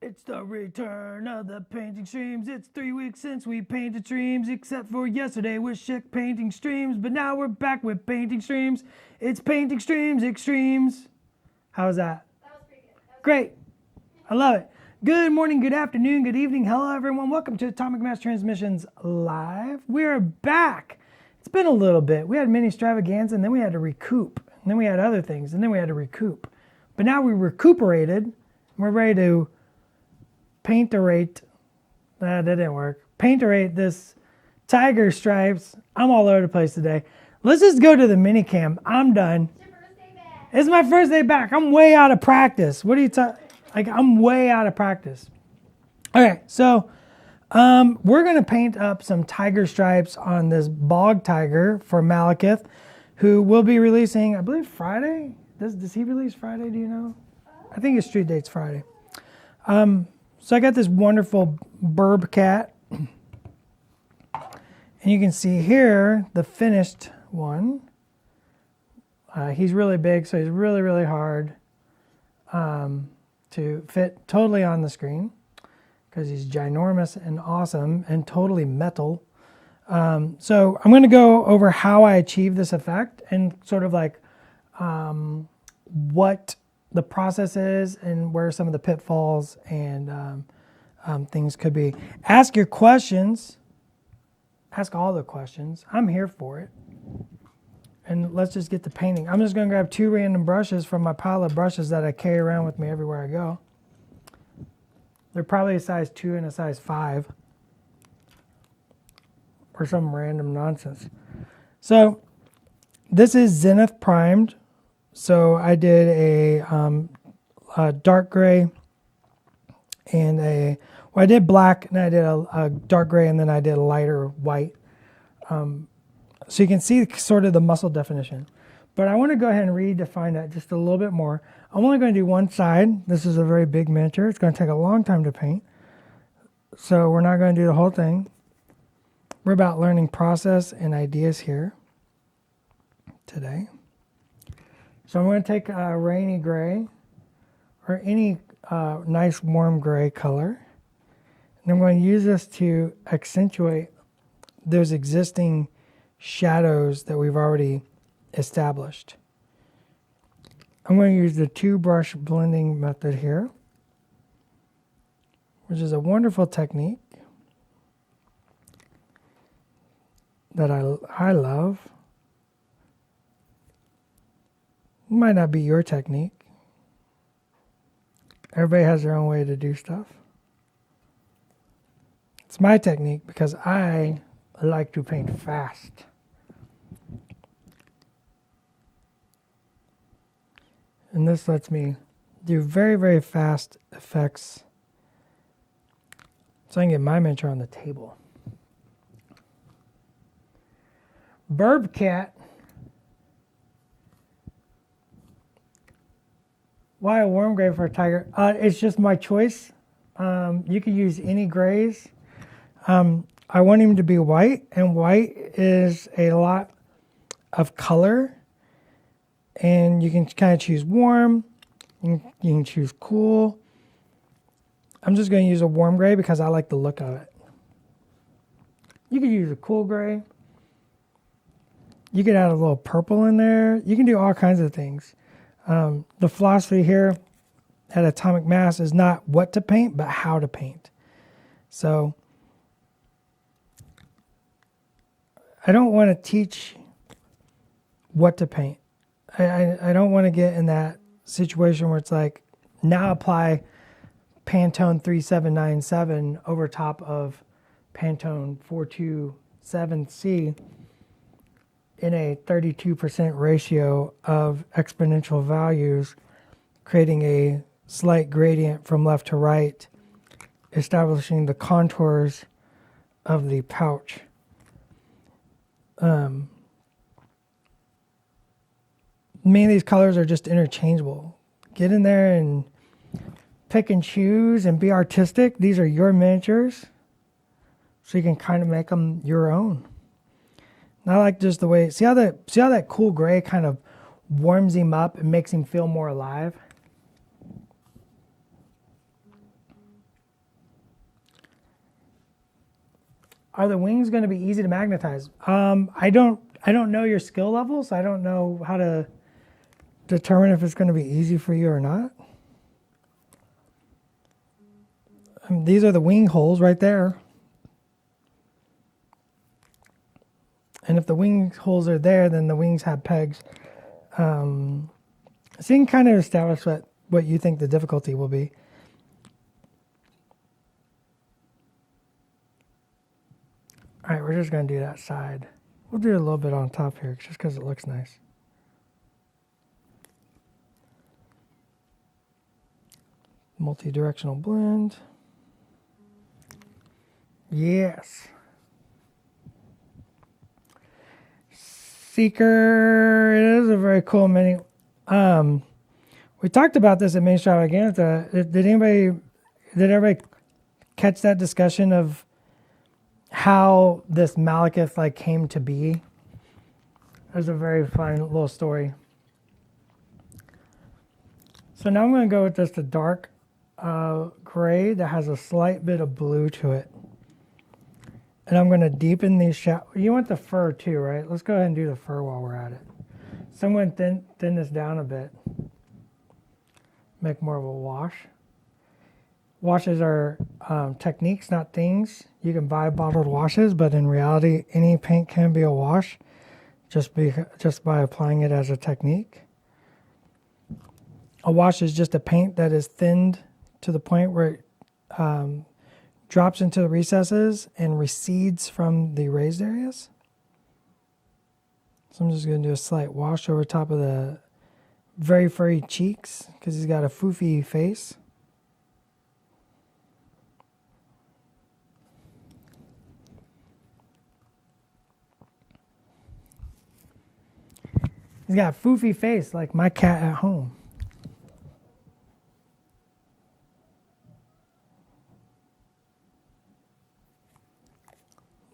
It's the return of the painting streams. It's 3 weeks since we painted streams, except for yesterday with Schick painting streams. But now we're back with painting streams. It's painting streams extremes. How was that? That was pretty good. Great. I love it. Good morning, good afternoon, good evening. Hello, everyone. Welcome to Atomic Mass Transmissions Live. We're back. It's been a little bit. We had mini extravaganza, and then we had to recoup. And then we had other things, and then we had to recoup. But now we recuperated. And we're ready to painterate. That didn't work. Painterate this tiger stripes. I'm all over the place today. Let's just go to the mini cam. I'm done. It's your first day back. It's my first day back. I'm way out of practice. What are you talking? Like, I'm way out of practice. Okay, so we're going to paint up some tiger stripes on this bog tiger for Malekith, who will be releasing, I believe, Friday. Does he release Friday? Do you know? I think his street date's Friday. So I got this wonderful burb cat. And you can see here the finished one. He's really big, so he's really, really hard to fit totally on the screen because he's ginormous and awesome and totally metal. So I'm going to go over how I achieve this effect and sort of like what the process is and where some of the pitfalls and things could be. Ask your questions. Ask all the questions. I'm here for it. And let's just get to painting. I'm just going to grab 2 random brushes from my pile of brushes that I carry around with me everywhere I go. They're probably a size 2 and a size 5. Or some random nonsense. So this is Zenith primed. So I did a dark gray and I did black and I did a dark gray and then I did a lighter white. So you can see sort of the muscle definition. But I want to go ahead and redefine that just a little bit more. I'm only going to do one side. This is a very big miniature. It's going to take a long time to paint. So we're not going to do the whole thing. We're about learning process and ideas here today. So I'm going to take a rainy gray or any nice warm gray color. And I'm going to use this to accentuate those existing shadows that we've already established. I'm going to use the 2-brush blending method here, which is a wonderful technique that I love. It might not be your technique. Everybody has their own way to do stuff. It's my technique because I like to paint fast. And this lets me do very, very fast effects so I can get my miniature on the table. Burb cat. Why a warm gray for a tiger? It's just my choice. You could use any grays. I want him to be white, and white is a lot of color. And you can kind of choose warm. You can choose cool. I'm just going to use a warm gray because I like the look of it. You could use a cool gray. You could add a little purple in there. You can do all kinds of things. The philosophy here at Atomic Mass is not what to paint, but how to paint. So I don't want to teach what to paint. I don't want to get in that situation where it's like, now apply Pantone 3797 over top of Pantone 427C in a 32% ratio of exponential values, creating a slight gradient from left to right, establishing the contours of the pouch. Many of these colors are just interchangeable. Get in there and pick and choose and be artistic. These are your miniatures, so you can kind of make them your own. And I like just the way, see how that cool gray kind of warms him up and makes him feel more alive? Are the wings going to be easy to magnetize? I don't know your skill level, so I don't know how to determine if it's going to be easy for you or not. These are the wing holes right there. And if the wing holes are there, then the wings have pegs. So you can kind of establish what you think the difficulty will be. All right, we're just going to do that side. We'll do a little bit on top here just because it looks nice. Multi-directional blend. Yes. Seeker, it is a very cool mini. We talked about this at Main Extravaganza. Did everybody catch that discussion of how this Malekith like came to be? It was a very fun little story. So now I'm going to go with just a dark gray that has a slight bit of blue to it. And I'm going to deepen these shadows. You want the fur too, right? Let's go ahead and do the fur while we're at it. So I'm going to thin this down a bit. Make more of a wash. Washes are techniques, not things. You can buy bottled washes, but in reality, any paint can be a wash just by applying it as a technique. A wash is just a paint that is thinned to the point where it drops into the recesses and recedes from the raised areas. So I'm just going to do a slight wash over top of the very furry cheeks because he's got a foofy face. He's got a foofy face like my cat at home.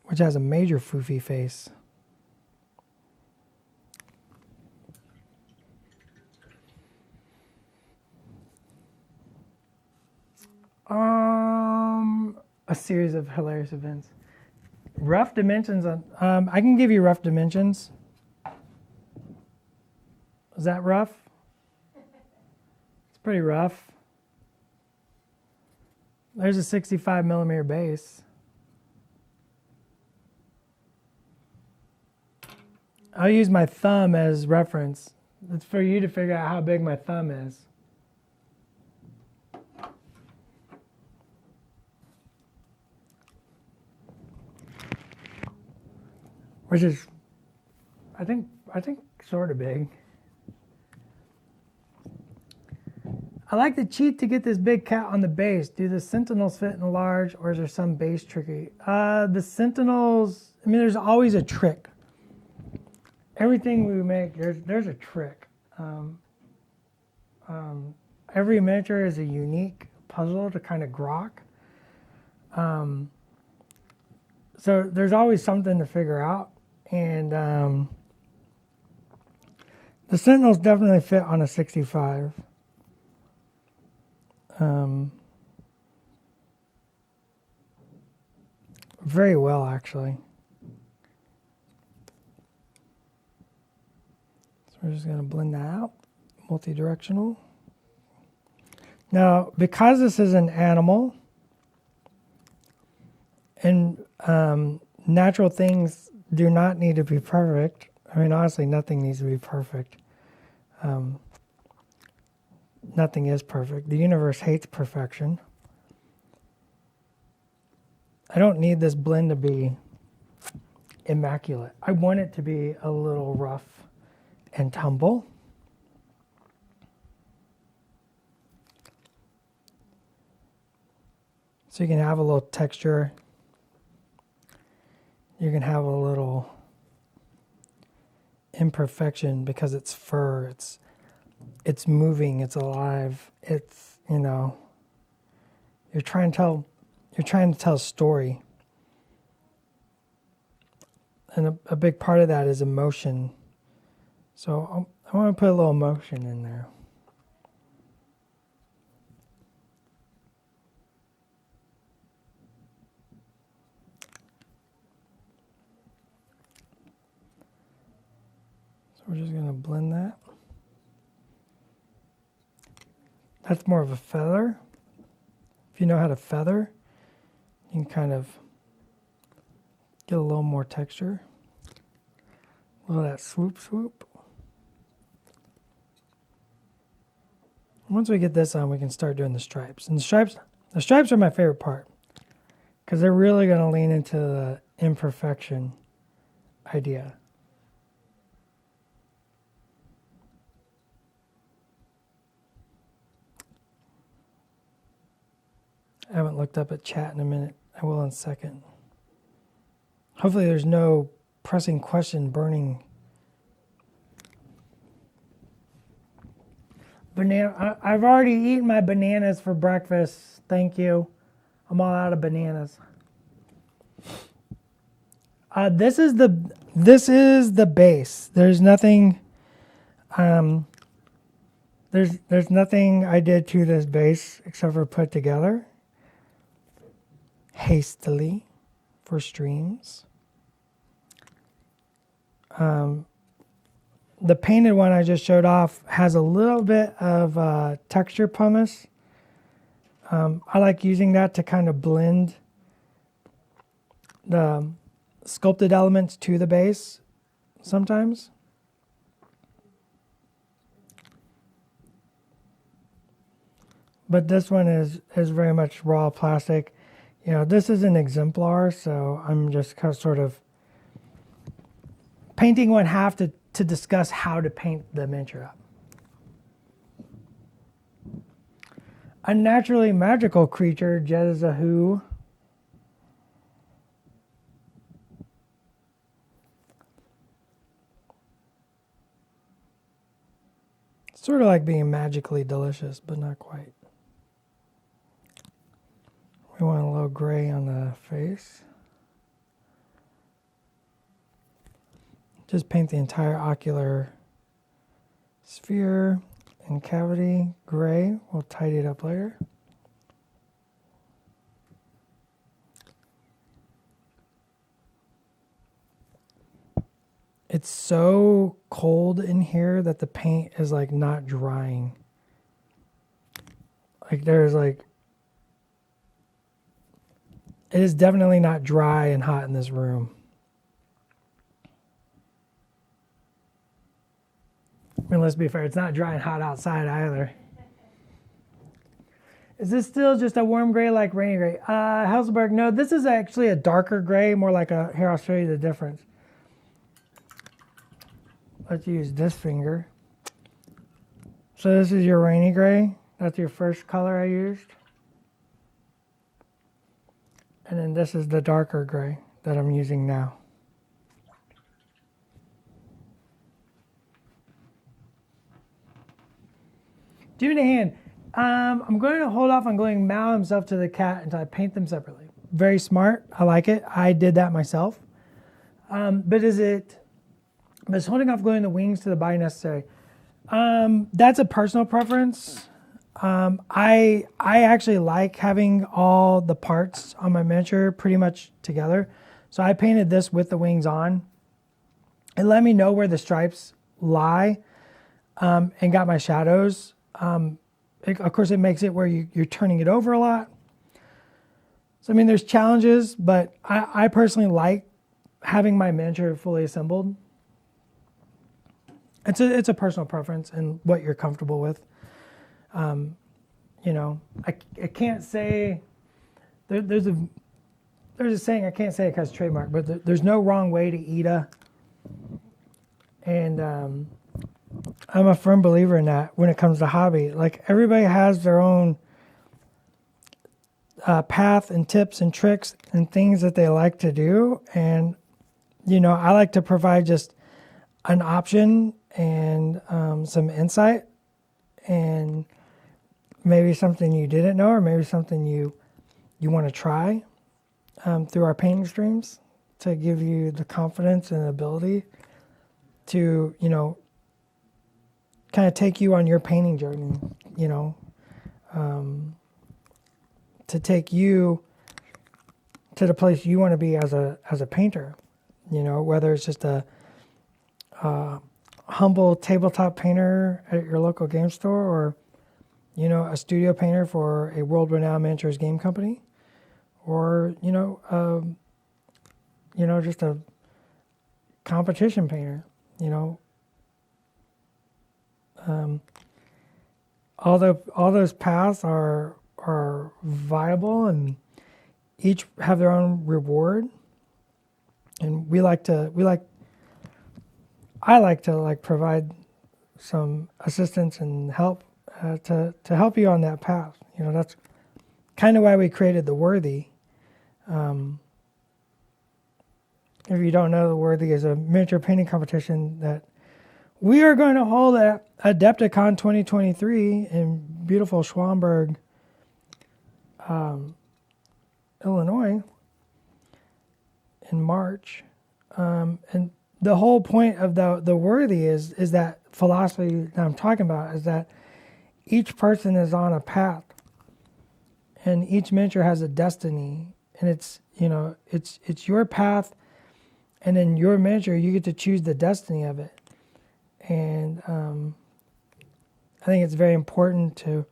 Which has a major foofy face. A series of hilarious events. Rough dimensions on. I can give you rough dimensions. Is that rough? It's pretty rough. There's a 65 millimeter base. I'll use my thumb as reference. It's for you to figure out how big my thumb is. Which is, I think sort of big. I like to cheat to get this big cat on the base. Do the Sentinels fit in a large, or is there some base trickery? The Sentinels, I mean, there's always a trick. Everything we make, there's a trick. Every miniature is a unique puzzle to kind of grok. So there's always something to figure out. And the Sentinels definitely fit on a 65. Very well, actually. So we're just going to blend that out. Multi-directional. Now, because this is an animal, and natural things do not need to be perfect. I mean, honestly, nothing needs to be perfect. Nothing is perfect. The universe hates perfection. I don't need this blend to be immaculate. I want it to be a little rough and tumble. So you can have a little texture. You can have a little imperfection because it's fur. It's moving. It's alive. It's, you're trying to tell a story. And a big part of that is emotion. So I want to put a little emotion in there. So we're just going to blend that. That's more of a feather. If you know how to feather, you can kind of get a little more texture. A little of that swoop swoop. Once we get this on, we can start doing the stripes. And the stripes are my favorite part because they're really going to lean into the imperfection idea. I haven't looked up at chat in a minute. I will in a second. Hopefully there's no pressing question burning. Banana. I've already eaten my bananas for breakfast. Thank you. I'm all out of bananas. This is the base. There's nothing. There's nothing I did to this base except for put together hastily for streams. The painted one I just showed off has a little bit of texture pumice. I like using that to kind of blend the sculpted elements to the base sometimes. But this one is very much raw plastic. You know, this is an exemplar, so I'm just kind of sort of painting one half to discuss how to paint the miniature up. A naturally magical creature, Jezahu. Sort of like being magically delicious, but not quite. We want a little gray on the face. Just paint the entire ocular sphere and cavity gray. We'll tidy it up later. It's so cold in here that the paint is like not drying. Like there's like, it is definitely not dry and hot in this room. I mean, let's be fair, it's not dry and hot outside either. Is this still just a warm gray like rainy gray? Helsenberg, no, this is actually a darker gray, more like a, here I'll show you the difference. Let's use this finger. So this is your rainy gray. That's your first color I used. And then this is the darker gray that I'm using now. Give me a hand. I'm going to hold off on gluing Mal himself to the cat until I paint them separately. Very smart. I like it. I did that myself. But is holding off gluing the wings to the body necessary? That's a personal preference. I actually like having all the parts on my miniature pretty much together. So I painted this with the wings on. It let me know where the stripes lie and got my shadows. Of course, it makes it where you're turning it over a lot. So, I mean, there's challenges, but I personally like having my miniature fully assembled. It's a personal preference and what you're comfortable with. You know, I can't say, there's a saying, I can't say it because it's trademark, but there's no wrong way to eat and I'm a firm believer in that when it comes to hobby. Like everybody has their own path and tips and tricks and things that they like to do. And, you know, I like to provide just an option and some insight and maybe something you didn't know or maybe something you want to try through our painting streams to give you the confidence and ability to, you know, kind of take you on your painting journey, you know, to take you to the place you want to be as a painter, you know, whether it's just a humble tabletop painter at your local game store, or a studio painter for a world-renowned miniatures game company, or just a competition painter. All those paths are viable, and each have their own reward. And I like to provide some assistance and help to help you on that path. That's kind of why we created the Worthy. If you don't know, the Worthy is a miniature painting competition that we are going to hold at Adepticon 2023 in beautiful Schwamberg, Illinois, in March. And the whole point of the Worthy is that philosophy that I'm talking about, is that each person is on a path, and each miniature has a destiny, and it's your path, and in your miniature you get to choose the destiny of it. And I think it's very important to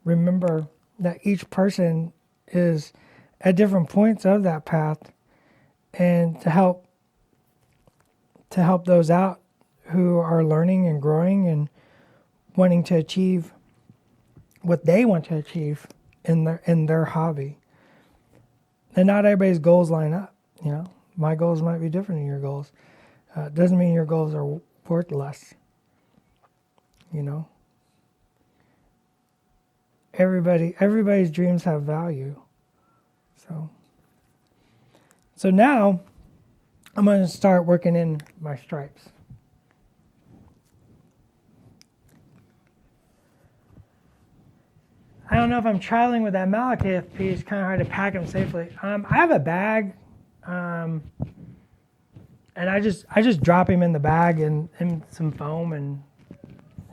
remember that each person is at different points of that path, and to help those out who are learning and growing and wanting to achieve what they want to achieve in their hobby. And not everybody's goals line up. My goals might be different than your goals. Doesn't mean your goals are worth less. Everybody's dreams have value. So now I'm going to start working in my stripes. I don't know if I'm traveling with that Malekith piece. Kind of hard to pack them safely. I have a bag, and I just drop him in the bag and some foam, and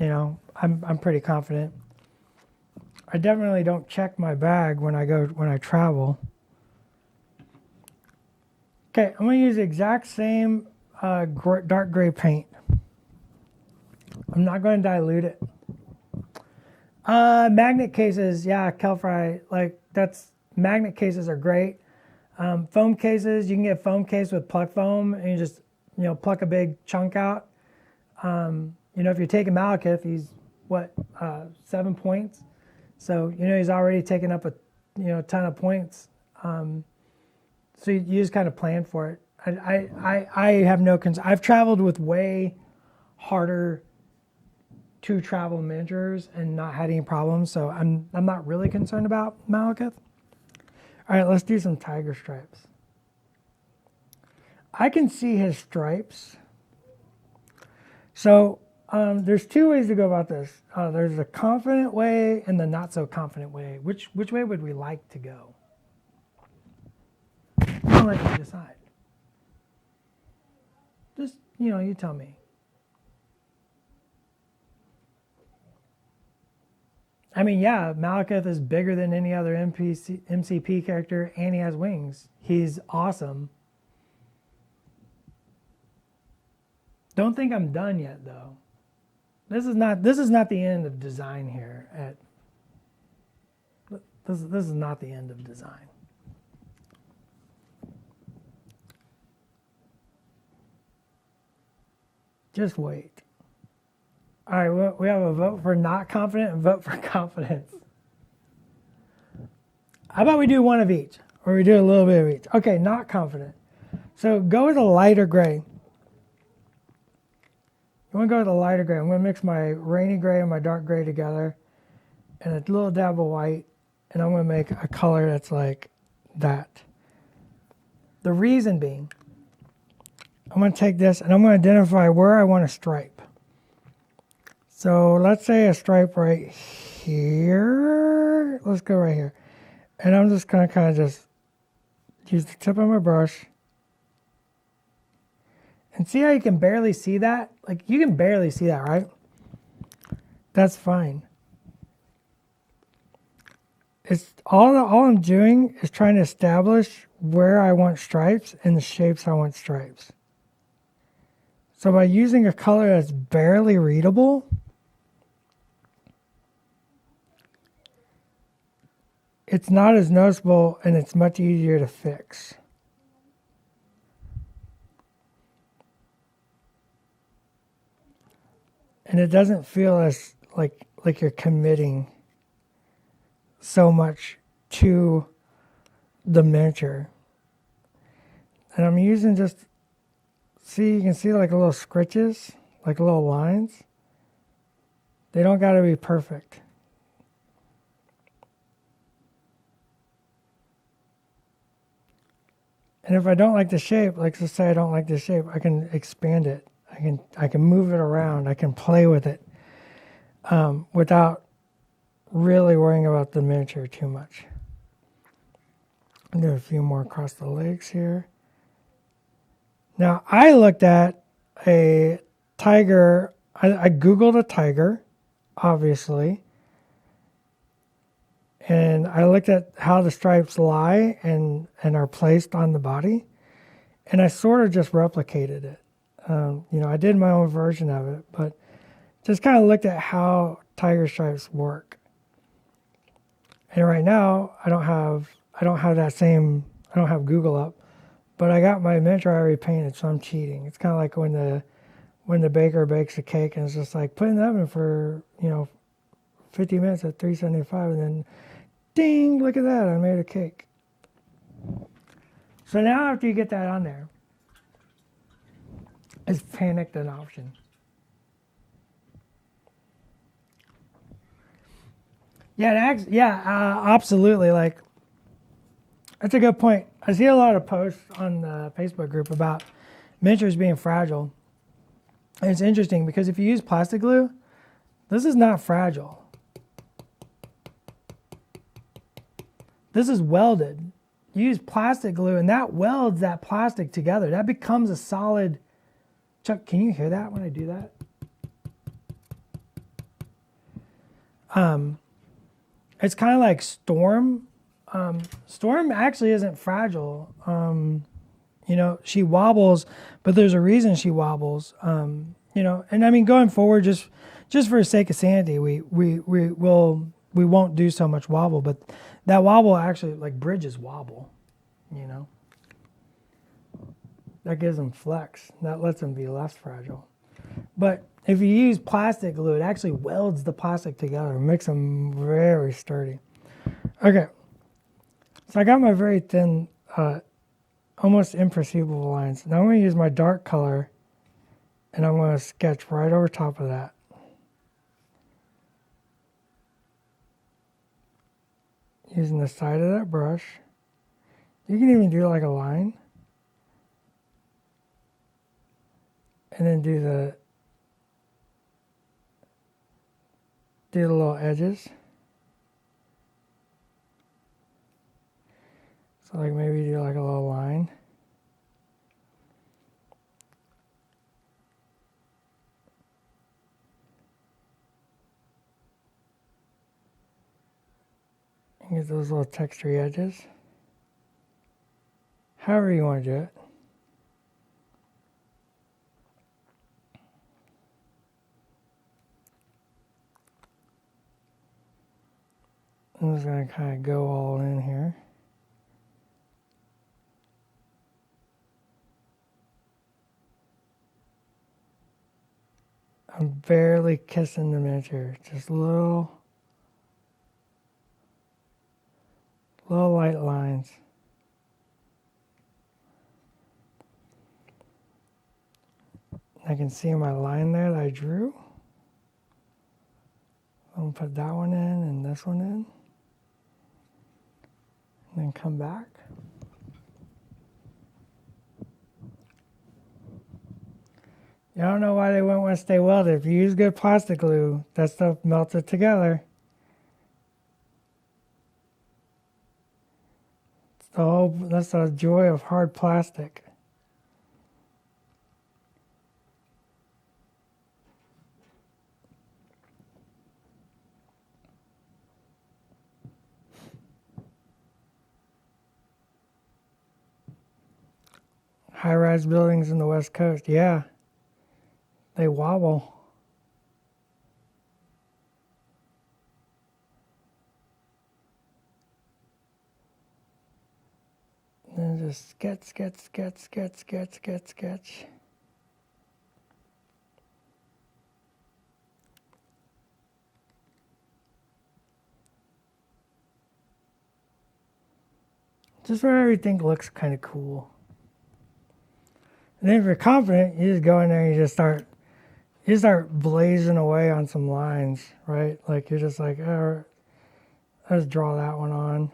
I'm pretty confident. I definitely don't check my bag when I travel. Okay, I'm going to use the exact same dark gray paint. I'm not going to dilute it. Magnet cases, yeah, Kelfry, magnet cases are great. Foam cases, you can get foam case with pluck foam, and you just, pluck a big chunk out. If you're taking Malekith, he's 7 points. So, he's already taken up a ton of points. So you just kind of plan for it. I have no concern. I've traveled with way harder to travel miniatures and not had any problems, so I'm not really concerned about Malekith. All right, let's do some tiger stripes. I can see his stripes. So there's two ways to go about this. There's the confident way and the not so confident way. Which way would we like to go? I'll let you decide. Just, you tell me. I mean, yeah, Malekith is bigger than any other MCP character, and he has wings. He's awesome. Don't think I'm done yet, though. This is not the end of design here. This is not the end of design. Just wait. All right, we have a vote for not confident and vote for confidence. How about we do one of each, or we do a little bit of each? Okay, not confident. So go with a lighter gray. You want to go with a lighter gray. I'm going to mix my rainy gray and my dark gray together, and a little dab of white, and I'm going to make a color that's like that. The reason being, I'm going to take this and I'm going to identify where I want to stripe. So let's say a stripe right here. Let's go right here. And I'm just going to kind of just use the tip of my brush. And see how you can barely see that? Like, you can barely see that, right? That's fine. It's all I'm doing is trying to establish where I want stripes and the shapes I want stripes. So by using a color that's barely readable, it's not as noticeable and it's much easier to fix. And it doesn't feel as like you're committing so much to the miniature. And I'm using just, see, you can see like little scritches, like little lines. They don't got to be perfect. And if I don't like the shape, like let's say I don't like the shape, I can expand it. I can move it around. I can play with it without really worrying about the miniature too much. I'll do a few more across the legs here. Now I looked at a tiger. I Googled a tiger, obviously. And I looked at how the stripes lie and are placed on the body. And I sort of just replicated it. I did my own version of it, but just kind of looked at how tiger stripes work. And right now, I don't have Google up, but I got my miniature already painted, so I'm cheating. It's kind of like when the baker bakes a cake and it's just like put in the oven for 50 minutes at 375, and then ding, look at that, I made a cake. So now after you get that on there, is panicked an option? Absolutely. Like, that's a good point. I see a lot of posts on the Facebook group about miniatures being fragile. And it's interesting because if you use plastic glue, this is not fragile. This is welded. You use plastic glue and that welds that plastic together. That becomes a solid. Chuck, can you hear that when I do that? It's kind of like Storm. Storm actually isn't fragile. She wobbles, but there's a reason she wobbles. And I mean, going forward, just for the sake of sanity, we won't do so much wobble, but that wobble actually, like bridges wobble, that gives them flex. That lets them be less fragile. But if you use plastic glue, it actually welds the plastic together, makes them very sturdy. Okay, so I got my very thin, almost imperceivable lines. Now I'm going to use my dark color, and I'm going to sketch right over top of that. Using the side of that brush. You can even do like a line. And then do the little edges. So like maybe do like a little line. And get those little textury edges. However you want to do it. I'm just going to kind of go all in here. I'm barely kissing the miniature, just little light lines. I can see my line there that I drew. I'm going to put that one in and this one in. And then come back. I don't know why they wouldn't want to stay welded. If you use good plastic glue, that stuff melts it together. That's the joy of hard plastic. High-rise buildings in the West Coast, yeah. They wobble. And just sketch, sketch, sketch, sketch, sketch, sketch, sketch. Just where everything looks kind of cool. And then if you're confident, you just go in there and you start blazing away on some lines, right? Like you're just like, oh, let's draw that one on.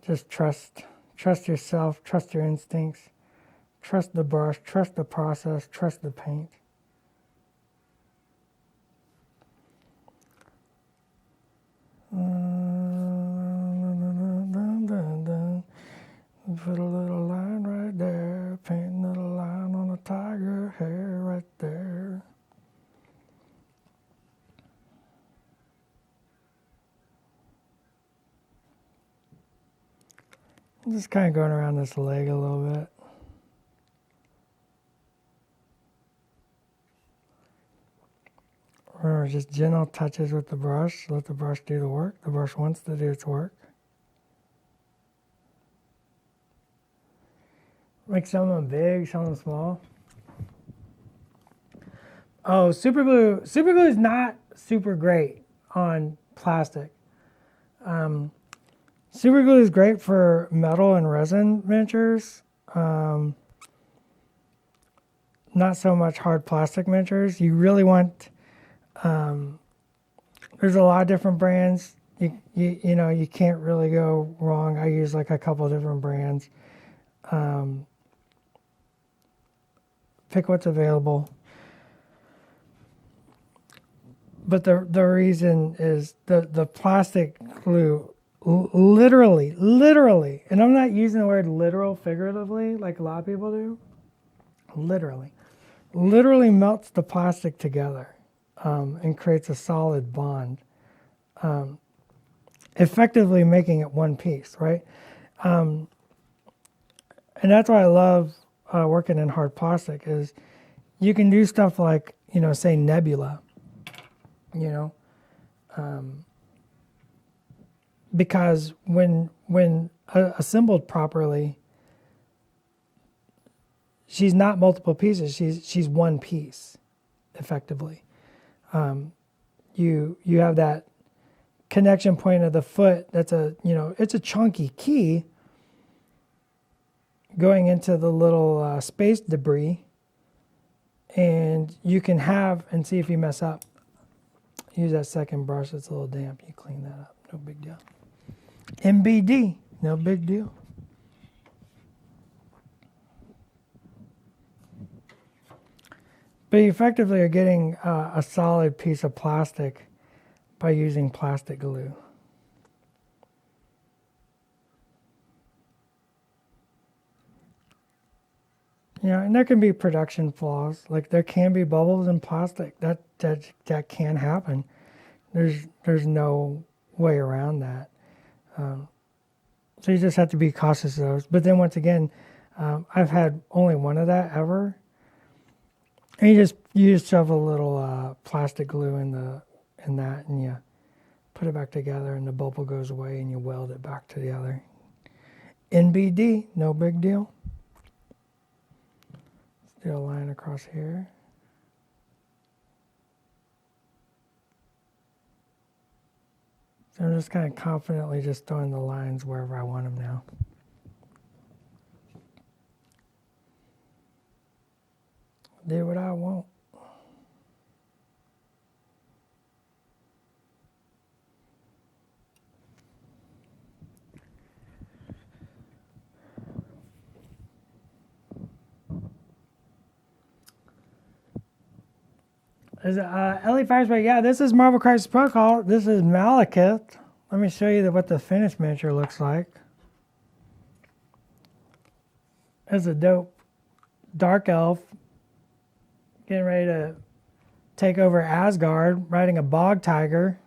Just trust yourself, trust your instincts, trust the brush, trust the process, trust the paint. Put a little line right there, paint a little line on the tiger hair right there. I'm just kind of going around this leg a little bit. Remember, just gentle touches with the brush. Let the brush do the work. The brush wants to do its work. Make some of them big, some of them small. Oh, super glue. Super glue is not super great on plastic. Super glue is great for metal and resin miniatures. Not so much hard plastic miniatures. You really want. There's a lot of different brands. You know you can't really go wrong. I use like a couple of different brands. Pick what's available. But the reason is the plastic glue literally, and I'm not using the word literal figuratively like a lot of people do. Literally melts the plastic together and creates a solid bond, effectively making it one piece, right? And that's why I love working in hard plastic is you can do stuff like, say nebula, because when assembled properly, she's not multiple pieces. She's one piece, effectively. You have that connection point of the foot. That's it's a chunky key going into the little space debris, and you can have and see if you mess up. Use that second brush. It's a little damp. You clean that up. No big deal. MBD. No big deal. But you effectively are getting a solid piece of plastic by using plastic glue. And there can be production flaws. Like there can be bubbles in plastic. That can happen. There's no way around that. So you just have to be cautious of those. But then once again, I've had only one of that ever. And you just shove a little plastic glue in that, and you put it back together, and the bubble goes away, and you weld it back together. NBD, no big deal. Let's do a line across here. So I'm just kind of confidently just throwing the lines wherever I want them now. Do what I want. Is it Ellie Firesburg? Yeah, this is Marvel Crisis Protocol. This is Malekith. Let me show you what the finished miniature looks like. It's a dope dark elf getting ready to take over Asgard, riding a bog tiger.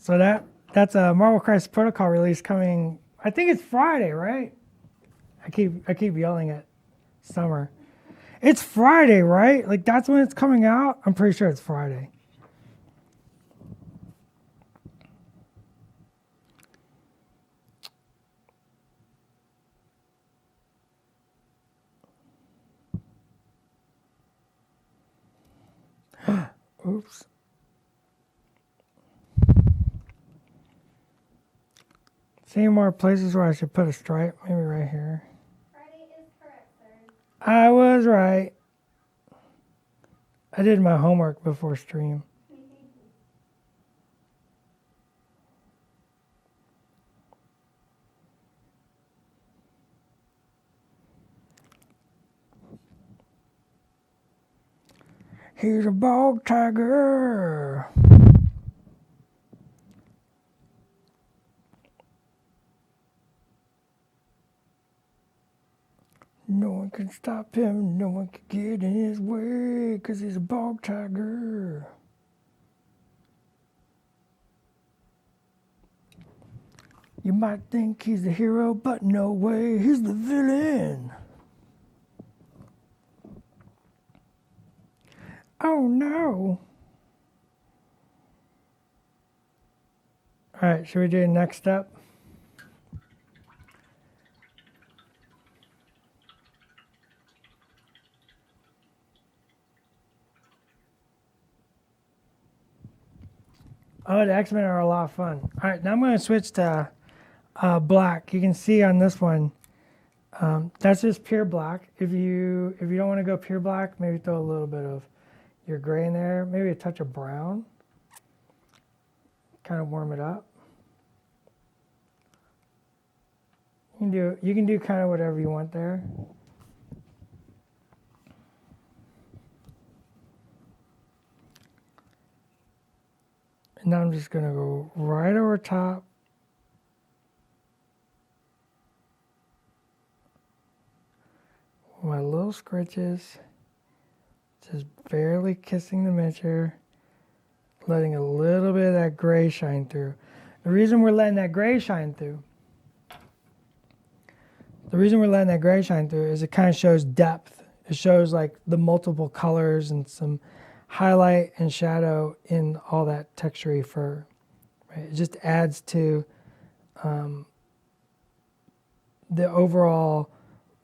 So that's a Marvel Crisis Protocol release coming. I think it's Friday, right? I keep yelling at Summer. It's Friday, right? Like that's when it's coming out. I'm pretty sure it's Friday. Oops. See more places where I should put a stripe. Maybe right here. Friday is correct, sir. I was right. I did my homework before stream. He's a bog tiger. No one can stop him. No one can get in his way 'cause he's a bog tiger. You might think he's the hero, but no way, he's the villain. Oh no. All right, should we do the next step? Oh, the X-Men are a lot of fun. All right, now I'm going to switch to black. You can see on this one, that's just pure black. If you don't want to go pure black, maybe throw a little bit of your gray in there, maybe a touch of brown. Kind of warm it up. You can do kind of whatever you want there. And now I'm just going to go right over top. My little scritches. Just barely kissing the miniature. Letting a little bit of that gray shine through. The reason we're letting that gray shine through is it kind of shows depth. It shows like the multiple colors and some highlight and shadow in all that textury fur. Right? It just adds to the overall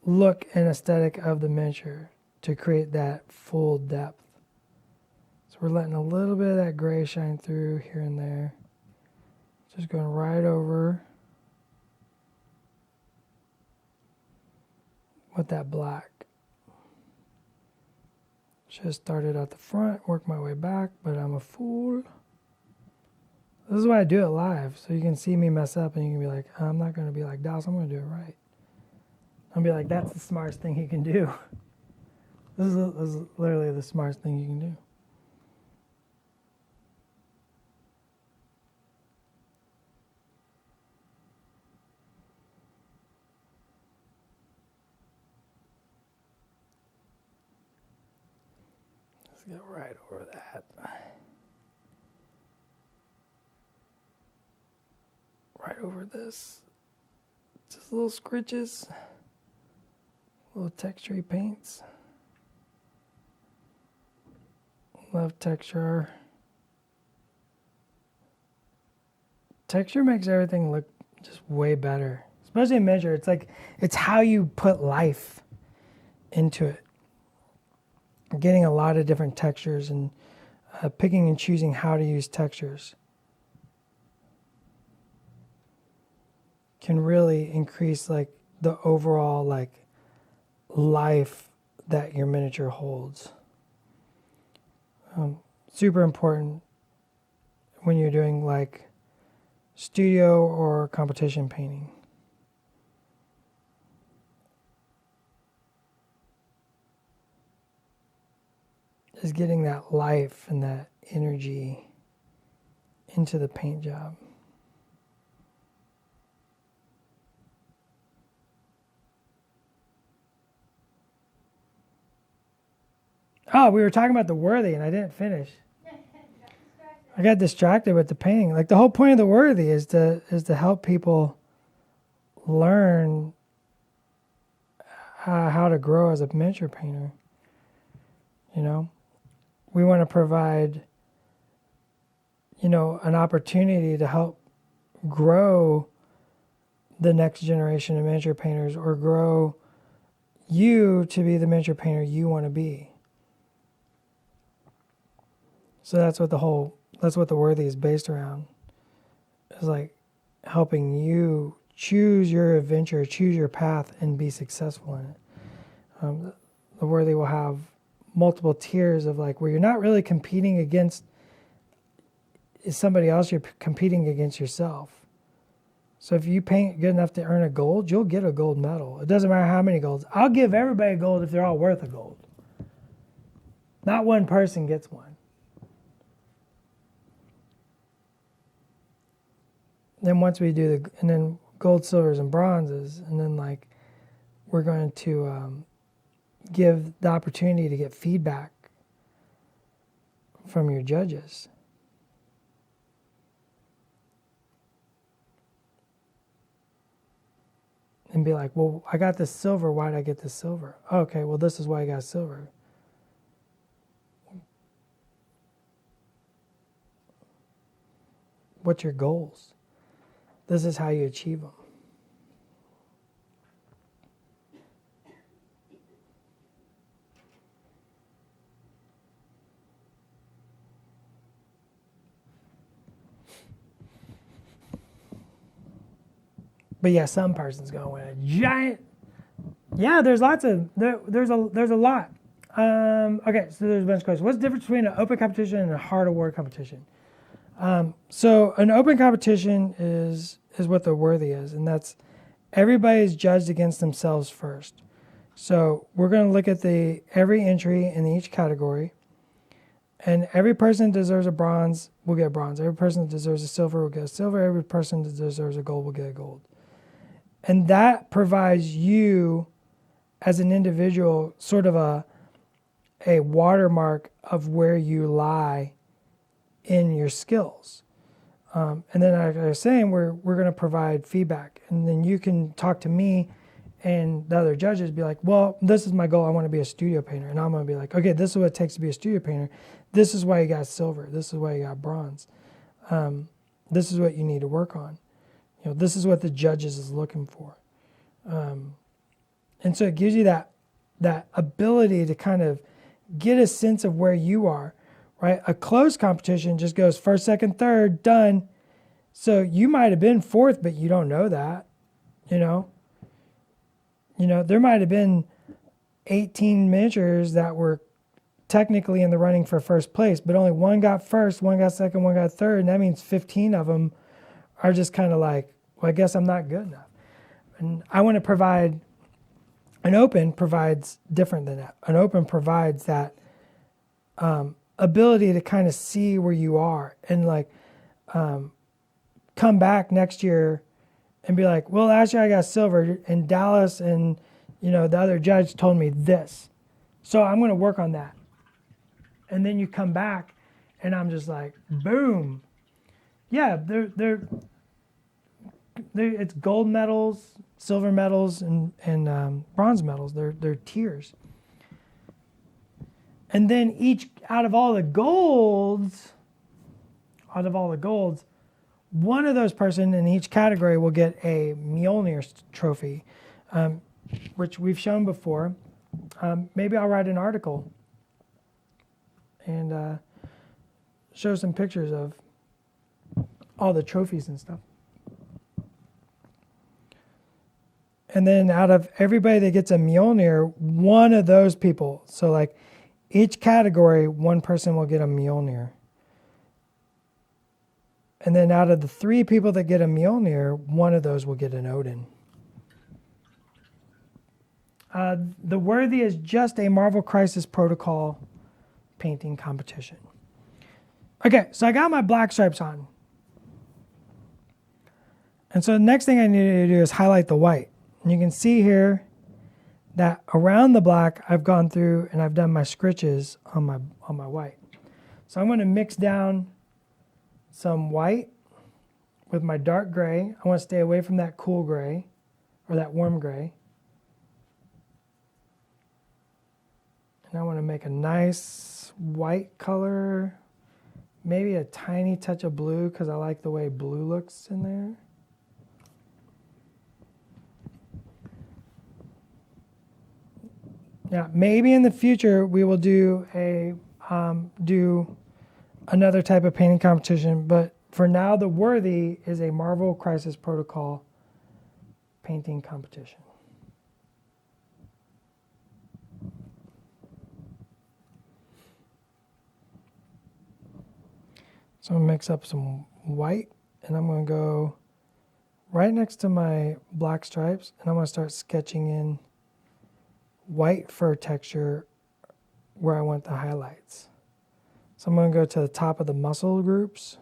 look and aesthetic of the miniature to create that full depth. So we're letting a little bit of that gray shine through here and there. Just going right over with that black. Just started at the front, work my way back, but I'm a fool. This is why I do it live, so you can see me mess up and you can be like, I'm not going to be like Dallas, I'm going to do it right. I'll be like, that's the smartest thing he can do. This is literally the smartest thing you can do. Let's get right over that. Right over this. Just little scritches. Little textury paints. Love texture. Texture makes everything look just way better. Especially in measure. It's like, it's how you put life into it. Getting a lot of different textures and picking and choosing how to use textures can really increase like the overall like life that your miniature holds. Super important when you're doing like studio or competition painting. Is getting that life and that energy into the paint job. Oh, we were talking about the worthy and I didn't finish. I got distracted with the painting. Like the whole point of the worthy is to help people learn how to grow as a miniature painter. You know, we want to provide, an opportunity to help grow the next generation of miniature painters, or grow you to be the miniature painter you want to be. So that's what the worthy is based around. It's like helping you choose your adventure, choose your path, and be successful in it. The worthy will have multiple tiers of like where you're not really competing against somebody else, you're competing against yourself. So if you paint good enough to earn a gold, you'll get a gold medal. It doesn't matter how many golds. I'll give everybody a gold if they're all worth a gold. Not one person gets one. Then once we do and then gold, silvers, and bronzes, and then like we're going to give the opportunity to get feedback from your judges. And be like, well, I got this silver. Why did I get this silver? Okay, well, this is why I got silver. What's your goals? This is how you achieve them. But yeah, some person's going to win a giant. Yeah, there's lots of there's a lot. Okay, so there's a bunch of questions. What's the difference between an open competition and a hard award competition? So an open competition is what the worthy is, and that's everybody's judged against themselves first. So we're going to look at every entry in each category, and every person that deserves a bronze will get a bronze. Every person that deserves a silver will get a silver. Every person that deserves a gold will get a gold. And that provides you as an individual sort of a watermark of where you lie in your skills. And then like I was saying, we're going to provide feedback. And then you can talk to me and the other judges, be like, well, this is my goal. I want to be a studio painter. And I'm going to be like, okay, this is what it takes to be a studio painter. This is why you got silver. This is why you got bronze. This is what you need to work on. This is what the judges is looking for. And so it gives you that ability to kind of get a sense of where you are, right? A closed competition just goes first, second, third, done. So you might have been fourth, but you don't know that, there might have been 18 miniatures that were technically in the running for first place, but only one got first, one got second, one got third, and that means 15 of them are just kind of like, well, I guess I'm not good enough. And I want to provide, an open provides different than that. An open provides that ability to kind of see where you are and like come back next year and be like, well, last year I got silver in Dallas and, the other judge told me this. So I'm going to work on that. And then you come back and I'm just like, boom. Yeah, it's gold medals, silver medals, and bronze medals. They're tiers. And then out of all the golds, one of those person in each category will get a Mjolnir trophy, which we've shown before. Maybe I'll write an article and show some pictures of all the trophies and stuff. And then out of everybody that gets a Mjolnir, one of those people, so like each category, one person will get a Mjolnir. And then out of the 3 people that get a Mjolnir, one of those will get an Odin. The worthy is just a Marvel Crisis Protocol painting competition. Okay, so I got my black stripes on. And so the next thing I need to do is highlight the white. And you can see here that around the black, I've gone through and I've done my scritches on my white. So I'm going to mix down some white with my dark gray. I want to stay away from that cool gray or that warm gray. And I want to make a nice white color, maybe a tiny touch of blue because I like the way blue looks in there. Yeah, maybe in the future we will do another type of painting competition, but for now the Worthy is a Marvel Crisis Protocol painting competition. So I'm gonna mix up some white and I'm gonna go right next to my black stripes and I'm gonna start sketching in white fur texture where I want the highlights. So I'm going to go to the top of the muscle groups.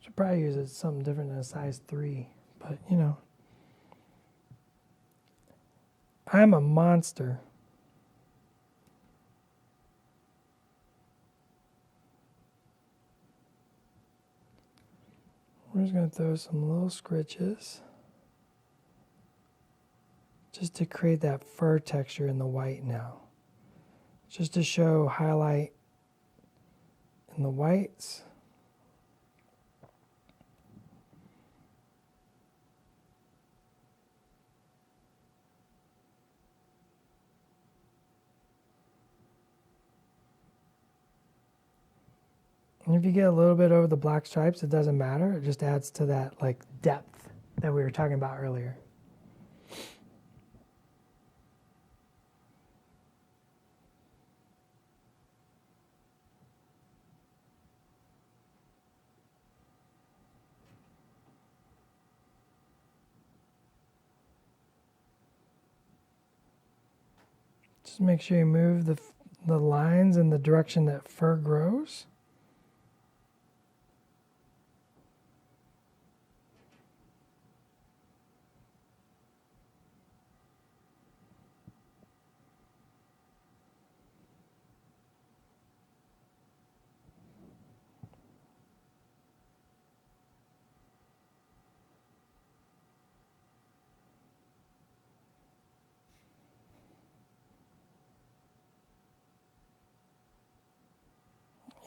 Should probably use something different than a size 3, but you know. I'm a monster. We're just going to throw some little scritches just to create that fur texture in the white now. Just to show highlight in the whites. And if you get a little bit over the black stripes, it doesn't matter. It just adds to that like depth that we were talking about earlier. Just make sure you move the lines in the direction that fur grows.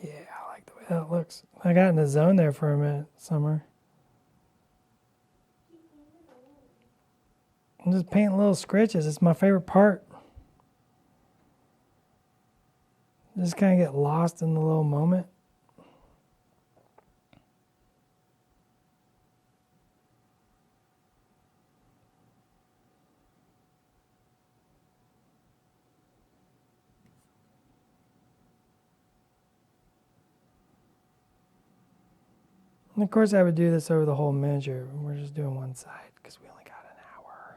Yeah, I like the way that looks. I got in the zone there for a minute, Summer. I'm just painting little scratches. It's my favorite part. Just kind of get lost in the little moment. And of course, I would do this over the whole miniature. We're just doing one side because we only got an hour.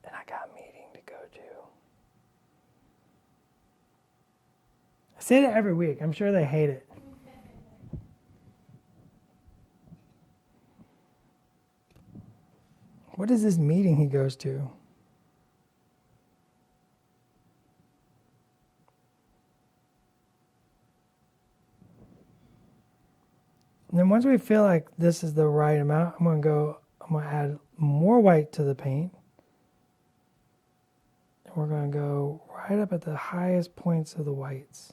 And I got a meeting to go to. I say that every week. I'm sure they hate it. What is this meeting he goes to? And then once we feel like this is the right amount, I'm going to add more white to the paint. And we're going to go right up at the highest points of the whites.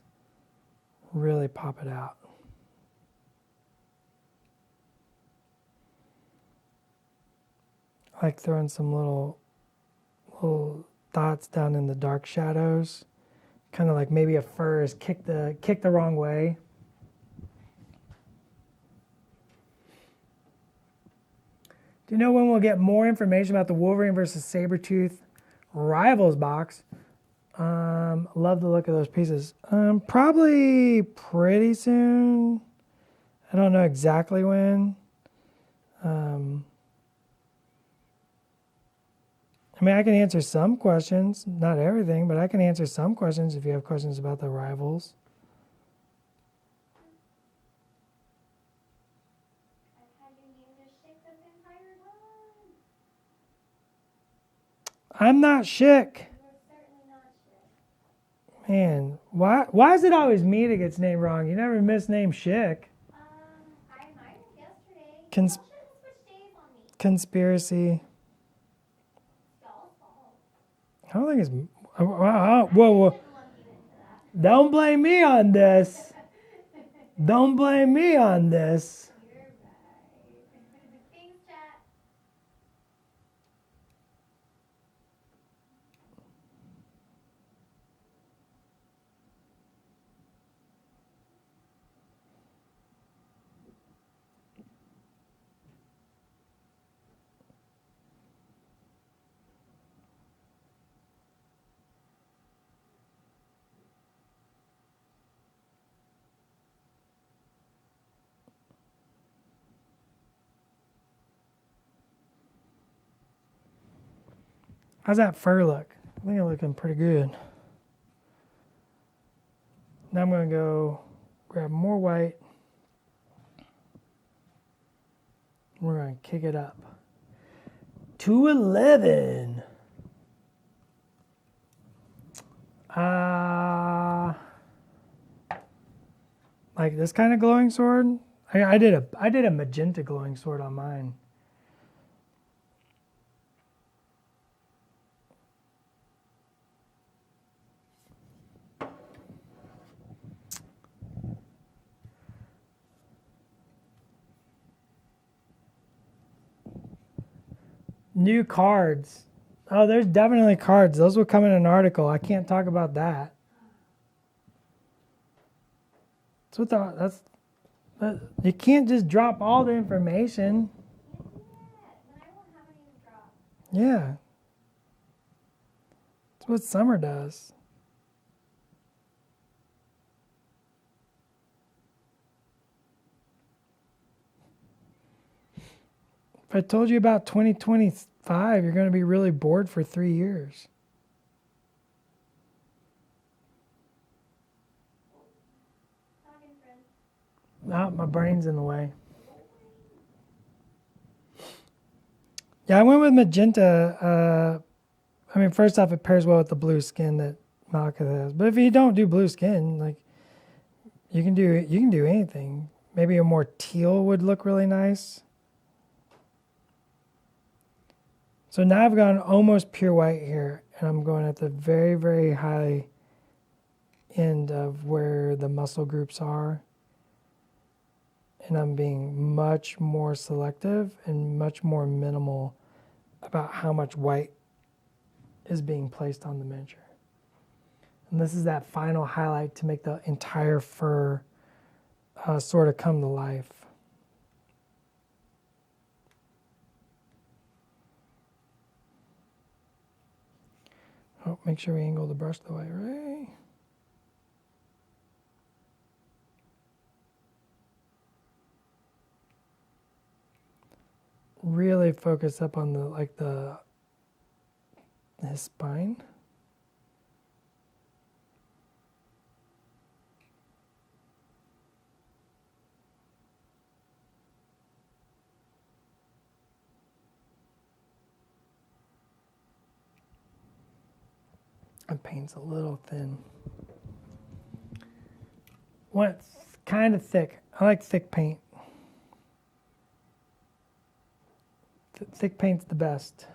Really pop it out. I like throwing some little dots down in the dark shadows. Kind of like maybe a fur is kicked the wrong way. Do you know when we'll get more information about the Wolverine versus Sabretooth Rivals box? Love the look of those pieces. Probably pretty soon. I don't know exactly when. I I mean, I can answer some questions, not everything, but I can answer some questions if you have questions about the rivals. I've had you named as Chick this entire time. I'm not Schick. You are certainly not Chick. Man, why is it always me that gets named wrong? You never misname Schick. I might have yesterday. Cons- Y'all shouldn't switch days on me. Conspiracy. Y'all's fault. I don't think it's. Whoa, whoa. I shouldn't lump you into that. Don't blame me on this. Don't blame me on this. You're right. Thanks, chat. How's that fur look? I think it's looking pretty good. Now I'm going to go grab more white. We're going to kick it up. 211. Like this kind of glowing sword. I did a magenta glowing sword on mine. New cards. Oh, there's definitely cards. Those will come in an article. I can't talk about that. You can't just drop all the information. Then I won't have any to drop. Yeah. That's what Summer does. If I told you about 2025, you're going to be really bored for 3 years. Talking friends. Oh, my brain's in the way. Yeah, I went with magenta. I mean, first off, it pairs well with the blue skin that Malekith has. But if you don't do blue skin, like you can do anything. Maybe a more teal would look really nice. So now I've gone almost pure white here, and I'm going at the very, very high end of where the muscle groups are. And I'm being much more selective and much more minimal about how much white is being placed on the miniature. And this is that final highlight to make the entire fur sort of come to life. Oh, make sure we angle the brush the way, right? Really focus up on his spine. The paint's a little thin. Want it kind of thick. I like thick paint. Thick paint's the best.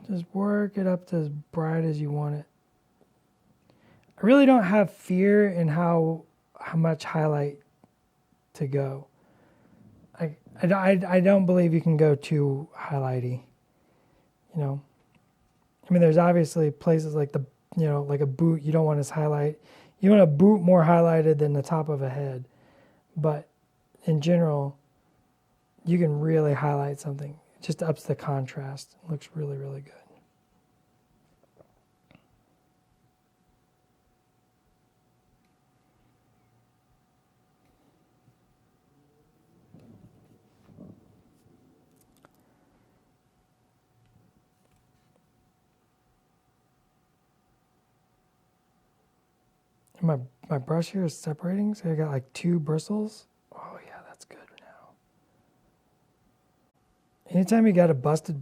Just work it up to as bright as you want it. I really don't have fear in how much highlight to go. I don't believe you can go too highlighty. You know, I mean, there's obviously places like like a boot. You don't want as highlight. You want a boot more highlighted than the top of a head, but in general, you can really highlight something. It just ups the contrast. It looks really, really good. And my brush here is separating, so I got like 2 bristles. Oh yeah, that's good now. Anytime you got a busted